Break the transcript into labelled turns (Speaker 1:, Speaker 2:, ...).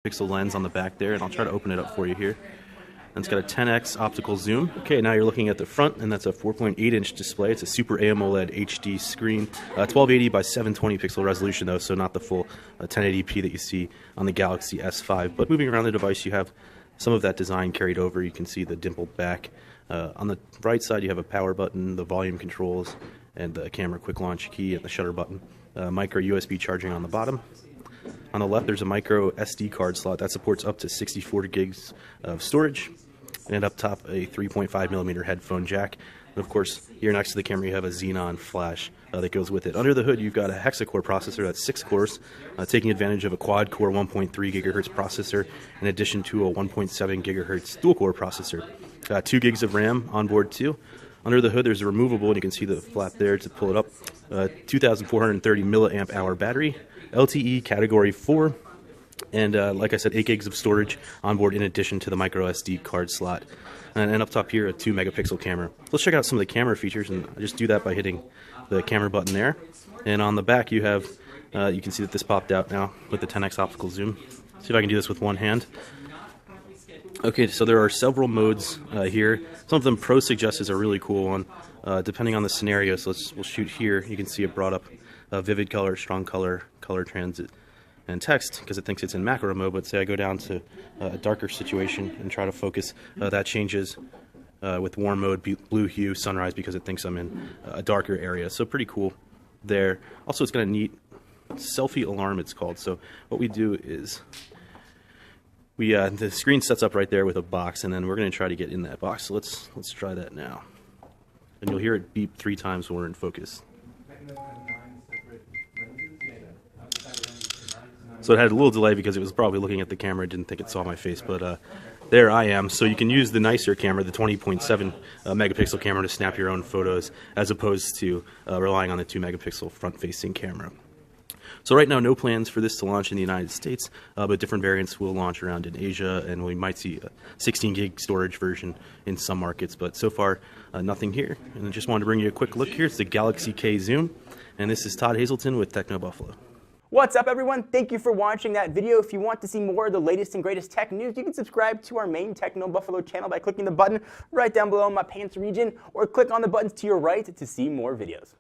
Speaker 1: pixel lens on the back there, and I'll try to open it up for you here. And it's got a 10x optical zoom. Okay, now you're looking at the front, and that's a 4.8-inch display. It's a Super AMOLED HD screen. 1280 by 720 pixel resolution, though, so not the full 1080p that you see on the Galaxy S5. But moving around the device, you have some of that design carried over. You can see the dimpled back. On the right side, you have a power button, the volume controls, and the camera quick launch key and the shutter button. Micro USB charging on the bottom. On the left, there's a micro SD card slot that supports up to 64 gigs of storage. And up top, a 3.5mm headphone jack. And of course, here next to the camera, you have a Xenon flash that goes with it. Under the hood, you've got a hexa-core processor that's 6 cores, taking advantage of a quad-core 1.3 gigahertz processor, in addition to a 1.7 gigahertz dual-core processor. 2 gigs of RAM on board too. Under the hood, there's a removable, and you can see the flap there to pull it up. 2,430 milliamp hour battery, LTE Category 4, and like I said, 8 gigs of storage on board in addition to the micro SD card slot. And up top here, a 2 megapixel camera. Let's check out some of the camera features, and I just do that by hitting the camera button there. And on the back, you have, you can see that this popped out now with the 10x optical zoom. See if I can do this with one hand. Okay, so there are several modes here. Some of them Pro suggests is a really cool one, depending on the scenario. So we'll shoot here. You can see it brought up vivid color, strong color, color transit, and text because it thinks it's in macro mode. But say I go down to a darker situation and try to focus, that changes with warm mode, blue hue, sunrise, because it thinks I'm in a darker area. So pretty cool there. Also, it's got a neat selfie alarm, it's called. So what we do is the screen sets up right there with a box, and then we're going to try to get in that box. So let's try that now. And you'll hear it beep 3 times when we're in focus. So it had a little delay because it was probably looking at the camera, didn't think it saw my face, but there I am. So you can use the nicer camera, the 20.7 megapixel camera, to snap your own photos as opposed to relying on the 2 megapixel front-facing camera. So right now, no plans for this to launch in the United States, but different variants will launch around in Asia, and we might see a 16 gig storage version in some markets, but so far, nothing here. And I just wanted to bring you a quick look here. It's the Galaxy K Zoom, and this is Todd Hazelton with Techno Buffalo.
Speaker 2: What's up, everyone? Thank you for watching that video. If you want to see more of the latest and greatest tech news, you can subscribe to our main Techno Buffalo channel by clicking the button right down below in my pants region, or click on the buttons to your right to see more videos.